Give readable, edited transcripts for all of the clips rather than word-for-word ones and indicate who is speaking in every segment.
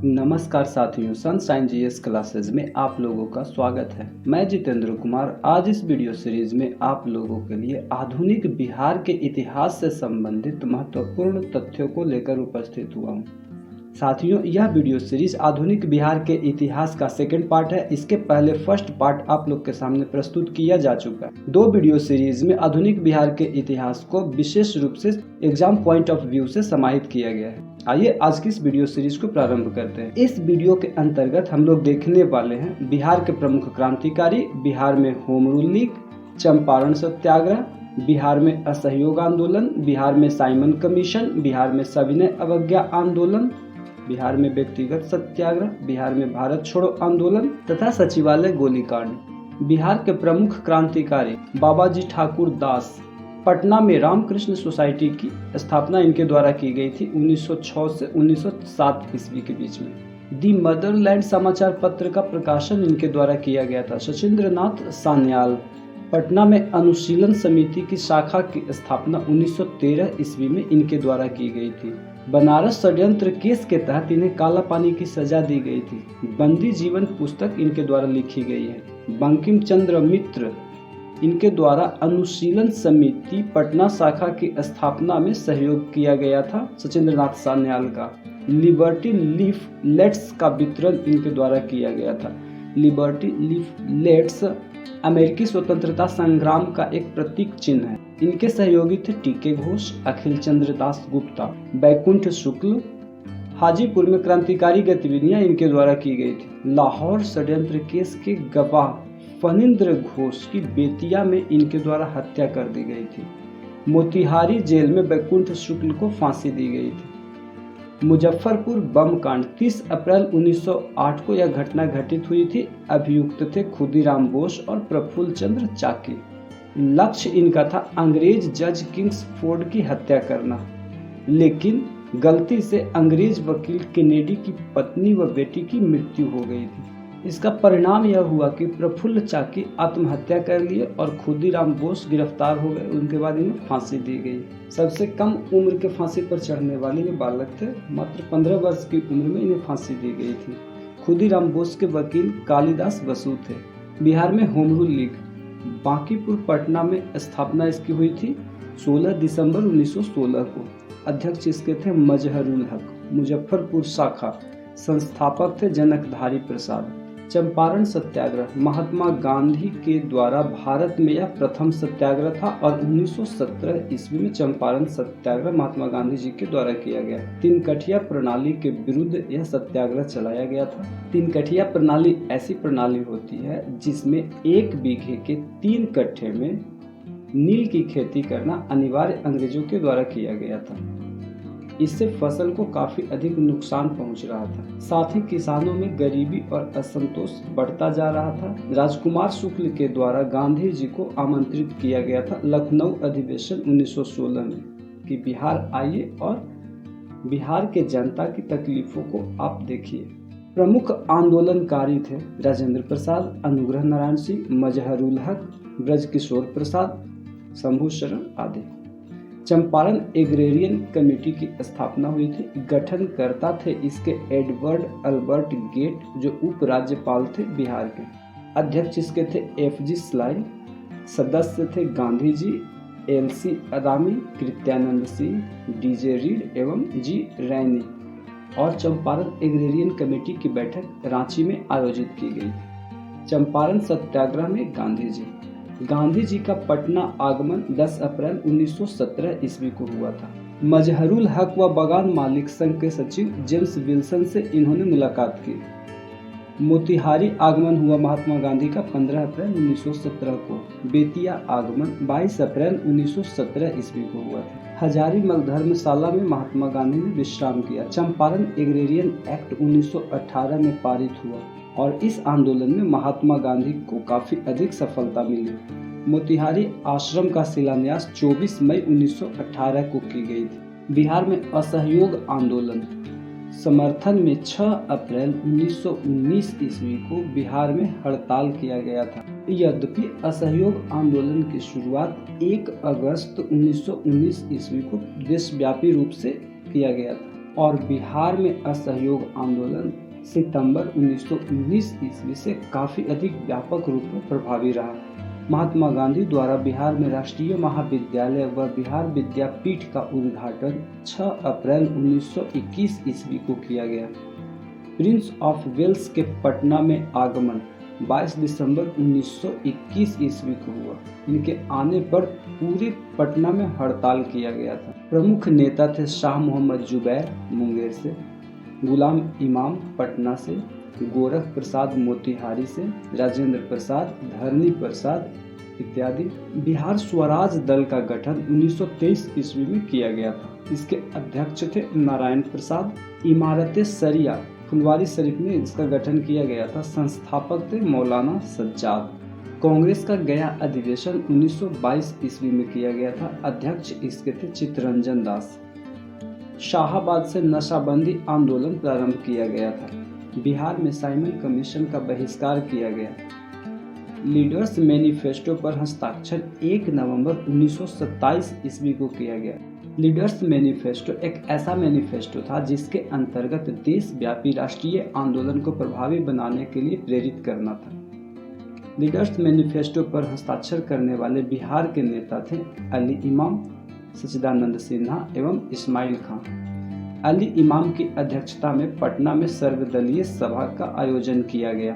Speaker 1: नमस्कार साथियों, sunshine GS classes में आप लोगों का स्वागत है। मैं जितेंद्र कुमार आज इस वीडियो सीरीज में आप लोगों के लिए आधुनिक बिहार के इतिहास से संबंधित महत्वपूर्ण तथ्यों को लेकर उपस्थित हुआ हूँ। साथियों, यह वीडियो सीरीज आधुनिक बिहार के इतिहास का सेकंड पार्ट है। इसके पहले फर्स्ट पार्ट आप लोग के सामने प्रस्तुत किया जा चुका है। दो वीडियो सीरीज में आधुनिक बिहार के इतिहास को विशेष रूप से एग्जाम पॉइंट ऑफ व्यू से समाहित किया गया है। आइए आज की इस वीडियो सीरीज को प्रारंभ करते हैं। इस वीडियो के अंतर्गत हम लोग देखने वाले हैं बिहार के प्रमुख क्रांतिकारी, बिहार में होम रूल लीग, चंपारण सत्याग्रह, बिहार में असहयोग आंदोलन, बिहार में साइमन कमीशन, बिहार में सविनय अवज्ञा आंदोलन, बिहार में व्यक्तिगत सत्याग्रह, बिहार में भारत छोड़ो आंदोलन तथा सचिवालय गोलीकांड। बिहार के प्रमुख क्रांतिकारी बाबाजी ठाकुर दास, पटना में रामकृष्ण सोसाइटी की स्थापना इनके द्वारा की गई थी 1906 से 1907 ईस्वी के बीच में। दी मदरलैंड समाचार पत्र का प्रकाशन इनके द्वारा किया गया था। सचिंद्रनाथ सान्याल, पटना में अनुशीलन समिति की शाखा की स्थापना 1913 ईस्वी में इनके द्वारा की गई थी। बनारस षड्यंत्र केस के तहत इन्हें काला पानी की सजा दी गई थी। बंदी जीवन पुस्तक इनके द्वारा लिखी गई है। बंकिम चंद्र मित्र, इनके द्वारा अनुशीलन समिति पटना शाखा की स्थापना में सहयोग किया गया था सचिंद्रनाथ सान्याल का। लिबर्टी लीफलेट्स का वितरण इनके द्वारा किया गया था। लिबर्टी लीफलेट्स अमेरिकी स्वतंत्रता संग्राम का एक प्रतीक चिन्ह है। इनके सहयोगी थे टीके घोष, अखिल चंद्र दास गुप्ता, बैकुंठ शुक्ल। हाजीपुर में क्रांतिकारी गतिविधियां इनके द्वारा की गई थी। लाहौर षड्यंत्र केस के गवाह फणींद्र घोष की बेतिया में इनके द्वारा हत्या कर दी गई थी। मोतिहारी जेल में बैकुंठ शुक्ल को फांसी दी गई थी। मुजफ्फरपुर बम कांड 30 अप्रैल 1908 को यह घटना घटित हुई थी। अभियुक्त थे खुदीराम बोस और प्रफुल्ल चंद्र चाकी। लक्ष्य इनका था अंग्रेज जज किंग्सफोर्ड की हत्या करना, लेकिन गलती से अंग्रेज वकील केनेडी की पत्नी व बेटी की मृत्यु हो गई थी। इसका परिणाम यह हुआ कि प्रफुल्ल चाकी आत्महत्या कर लिए और खुदीराम बोस गिरफ्तार हो गए। उनके बाद इन्हें फांसी दी गई। सबसे कम उम्र के फांसी पर चढ़ने वाले ये बालक थे। मात्र 15 वर्ष की उम्र में इन्हें फांसी दी गई थी। खुदीराम बोस के वकील कालिदास बसु थे। बिहार में home rule league, Bankipur Patna में स्थापना इसकी हुई थी 16 दिसंबर 1916 को। अध्यक्ष इसके थे मजहरुल हक। मुजफ्फरपुर शाखा, संस्थापक थे जनकधारी प्रसाद। चंपारण सत्याग्रह, महात्मा गांधी के द्वारा भारत में यह प्रथम सत्याग्रह था और 1917 ईस्वी में चंपारण सत्याग्रह महात्मा गांधी जी के द्वारा किया गया। तीन कठिया प्रणाली के विरुद्ध यह सत्याग्रह चलाया गया था। तीन कठिया प्रणाली ऐसी प्रणाली होती है जिसमें 1 बीघे के 3 कट्ठे में नील की खेती करना अनिवार्य अंग्रेजों के द्वारा किया गया था। इससे फसल को काफी अधिक नुकसान पहुंच रहा था। साथ ही किसानों में गरीबी और असंतोष बढ़ता जा रहा था। राजकुमार शुक्ल के द्वारा गांधी जी को आमंत्रित किया गया था लखनऊ अधिवेशन 1916 में कि बिहार आइए और बिहार के जनता की तकलीफों को आप देखिए। प्रमुख आंदोलनकारी थे राजेंद्र प्रसाद, अनुग्रह नारायण सिंह, मजहरुल हक, ब्रजकिशोर प्रसाद, शंभू शरण आदि। चंपारण एग्रेरियन कमेटी की स्थापना हुई थी। गठनकर्ता थे इसके एडवर्ड अल्बर्ट गेट, जो उप राज्यपाल थे बिहार के। अध्यक्ष इसके थे FG स्लाई। सदस्य थे Gandhi ji, LC Adami, Krityanand Singh, DJ Reid एवं G रैनी। और चंपारण एग्रेरियन कमेटी की बैठक रांची में आयोजित की गई। चंपारण सत्याग्रह में गांधी जी का पटना आगमन 10 अप्रैल 1917 ईस्वी को हुआ था। मजहरुल हक व बगान मालिक संघ के सचिव जेम्स विल्सन से इन्होंने मुलाकात की। मोतिहारी आगमन हुआ महात्मा गांधी का 15 अप्रैल 1917 को। बेतिया आगमन 22 अप्रैल 1917 ईस्वी को हुआ था। हजारीमल धर्मशाला में महात्मा गांधी ने विश्राम किया। चंपारण एग्रेरियन एक्ट 1918 में पारित हुआ और इस आंदोलन में महात्मा गांधी को काफी अधिक सफलता मिली। मोतिहारी आश्रम का शिलान्यास 24 मई 1918 को की गई थी। बिहार में असहयोग आंदोलन समर्थन में 6 अप्रैल 1919 ईस्वी को बिहार में हड़ताल किया गया था। यद्यपि असहयोग आंदोलन की शुरुआत 1 अगस्त 1919 ईस्वी को देशव्यापी रूप से किया गया था। और बिहार में असहयोग आंदोलन सितंबर 1919 ईस्वी से काफ़ी अधिक व्यापक रूप में प्रभावी रहा। महात्मा गांधी द्वारा बिहार में राष्ट्रीय महाविद्यालय व बिहार विद्यापीठ का उद्घाटन 6 अप्रैल 1921 ईस्वी को किया गया। प्रिंस ऑफ वेल्स के पटना में आगमन 22 दिसंबर 1921 ईस्वी को हुआ। इनके आने पर पूरे पटना में हड़ताल किया गया था। प्रमुख नेता थे शाह मोहम्मद जुबैर मुंगेर से, गुलाम इमाम पटना से, गोरख प्रसाद मोतिहारी से, राजेंद्र प्रसाद, धरनी प्रसाद इत्यादि। बिहार स्वराज दल का गठन 1923 ईस्वी में किया गया था। इसके अध्यक्ष थे नारायण प्रसाद। इमारत शरिया फुलवारी शरीफ में इसका गठन किया गया था। संस्थापक थे मौलाना सज्जाद। कांग्रेस का गया अधिवेशन 1922 ईस्वी में किया गया था। अध्यक्ष इसके थे चित्तरंजन दास। शाहाबाद से नशाबंदी आंदोलन प्रारंभ किया गया था। बिहार में साइमन कमीशन का बहिष्कार किया गया। लीडर्स मैनिफेस्टो पर हस्ताक्षर 1 नवंबर 1927 ईस्वी को किया गया। लीडर्स मैनिफेस्टो एक ऐसा मैनिफेस्टो था जिसके अंतर्गत देशव्यापी राष्ट्रीय आंदोलन को प्रभावी बनाने के लिए प्रेरित करना था। लीडर्स मैनिफेस्टो पर हस्ताक्षर करने वाले बिहार के नेता थे अली इमाम, सच्चिदानंद सिन्हा एवं इस्माइल खां। अली इमाम की अध्यक्षता में पटना में सर्वदलीय सभा का आयोजन किया गया।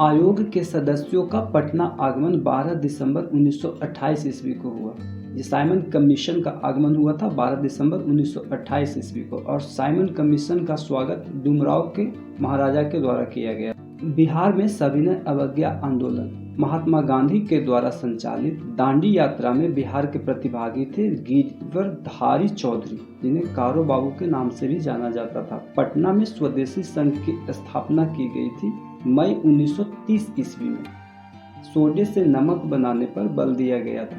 Speaker 1: आयोग के सदस्यों का पटना आगमन 12 दिसंबर 1928 ईस्वी को हुआ। ये साइमन कमीशन का आगमन हुआ था 12 दिसंबर 1928 ईस्वी को और साइमन कमीशन का स्वागत डुमराव के महाराजा के द्वारा किया गया। बिहार में सविनय अवज्ञा आंदोलन महात्मा गांधी के द्वारा संचालित दांडी यात्रा में बिहार के प्रतिभागी थे गिरधरधारी चौधरी, जिन्हें कारो बाबू के नाम से भी जाना जाता था। पटना में स्वदेशी संघ की स्थापना की गई थी मई 1930 ईस्वी में। सोडे से नमक बनाने पर बल दिया गया था।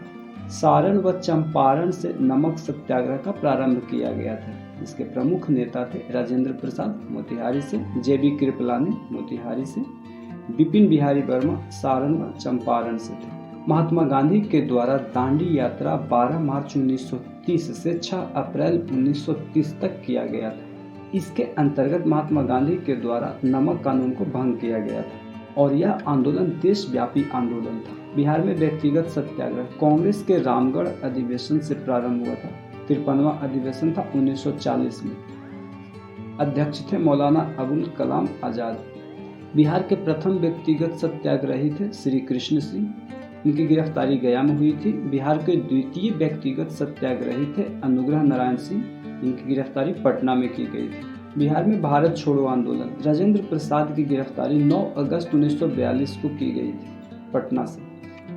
Speaker 1: सारण व चंपारण से नमक सत्याग्रह का प्रारंभ किया गया था। इसके प्रमुख नेता थे राजेंद्र प्रसाद मोतिहारी से, जेबी कृपलानी मोतिहारी से, विपिन बिहारी वर्मा सारण व चंपारण से थे। महात्मा गांधी के द्वारा दांडी यात्रा 12 मार्च 1930 से 6 अप्रैल 1930 तक किया गया था। इसके अंतर्गत महात्मा गांधी के द्वारा नमक कानून को भंग किया गया था और यह आंदोलन देशव्यापी आंदोलन था। बिहार में व्यक्तिगत सत्याग्रह कांग्रेस के रामगढ़ अधिवेशन से प्रारंभ हुआ था। 53वां अधिवेशन था 1940 में। अध्यक्ष थे मौलाना अबुल कलाम आजाद। बिहार के प्रथम व्यक्तिगत सत्याग्रही थे श्री कृष्ण सिंह। इनकी गिरफ्तारी गया में हुई थी। बिहार के द्वितीय व्यक्तिगत सत्याग्रही थे अनुग्रह नारायण सिंह। इनकी गिरफ्तारी पटना में की गई थी। बिहार में भारत छोड़ो आंदोलन राजेंद्र प्रसाद की गिरफ्तारी 9 अगस्त 1942 को की गई थी पटना से।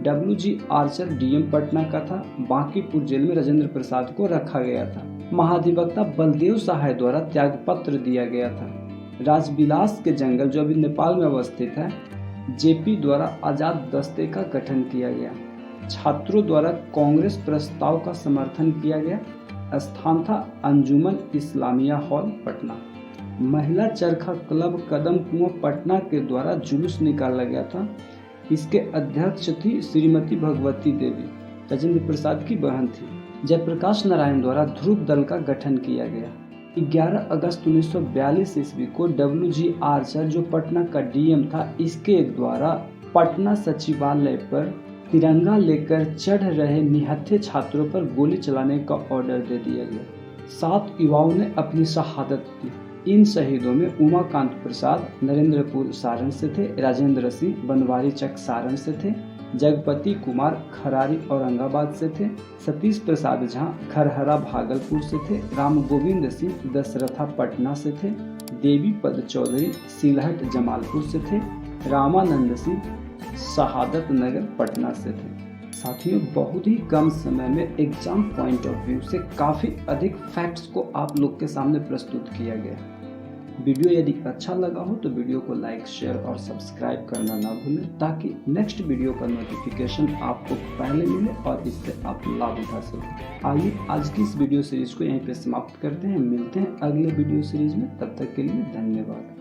Speaker 1: WG आर्चर DM पटना का था। बांकीपुर जेल में राजेंद्र प्रसाद को रखा गया था। महाधिवक्ता बलदेव सहाय द्वारा त्यागपत्र दिया गया था। राजविलास के जंगल जो अभी नेपाल में अवस्थित है, JP द्वारा आजाद दस्ते का गठन किया गया। छात्रों द्वारा कांग्रेस प्रस्ताव का समर्थन किया गया। स्थान था अंजुमन इस्लामिया हॉल पटना। महिला चरखा क्लब कदम कुआं पटना के द्वारा जुलूस निकाला गया था। इसके अध्यक्ष थी श्रीमती भगवती देवी, राजेंद्र प्रसाद की बहन थी। जयप्रकाश नारायण द्वारा ध्रुव दल का गठन किया गया। 11 अगस्त 1942 ईस्वी को WG आर्चर जो पटना का DM था, इसके द्वारा पटना सचिवालय पर तिरंगा लेकर चढ़ रहे निहत्थे छात्रों पर गोली चलाने का ऑर्डर दे दिया गया। 7 युवाओं ने अपनी शहादत दी। इन शहीदों में उमाकांत प्रसाद नरेंद्रपुर सारण से थे, राजेंद्र सिंह बनवारी चक सारण से थे, जगपति कुमार खरारी औरंगाबाद से थे, सतीश प्रसाद झा खरहरा भागलपुर से थे, राम गोविंद सिंह दशरथा पटना से थे, देवी पद चौधरी सिलहट जमालपुर से थे, रामानंद सिंह शहादत नगर पटना से थे। साथियों, बहुत ही कम समय में एग्जाम पॉइंट ऑफ व्यू से काफ़ी अधिक फैक्ट्स को आप लोग के सामने प्रस्तुत किया गया। वीडियो यदि अच्छा लगा हो तो वीडियो को लाइक, शेयर और सब्सक्राइब करना ना भूलें, ताकि नेक्स्ट वीडियो का नोटिफिकेशन आपको पहले मिले और इससे आप लाभ उठा सकें। आइए आज की इस वीडियो सीरीज को यहीं पे समाप्त करते हैं। मिलते हैं अगले वीडियो सीरीज में। तब तक के लिए धन्यवाद।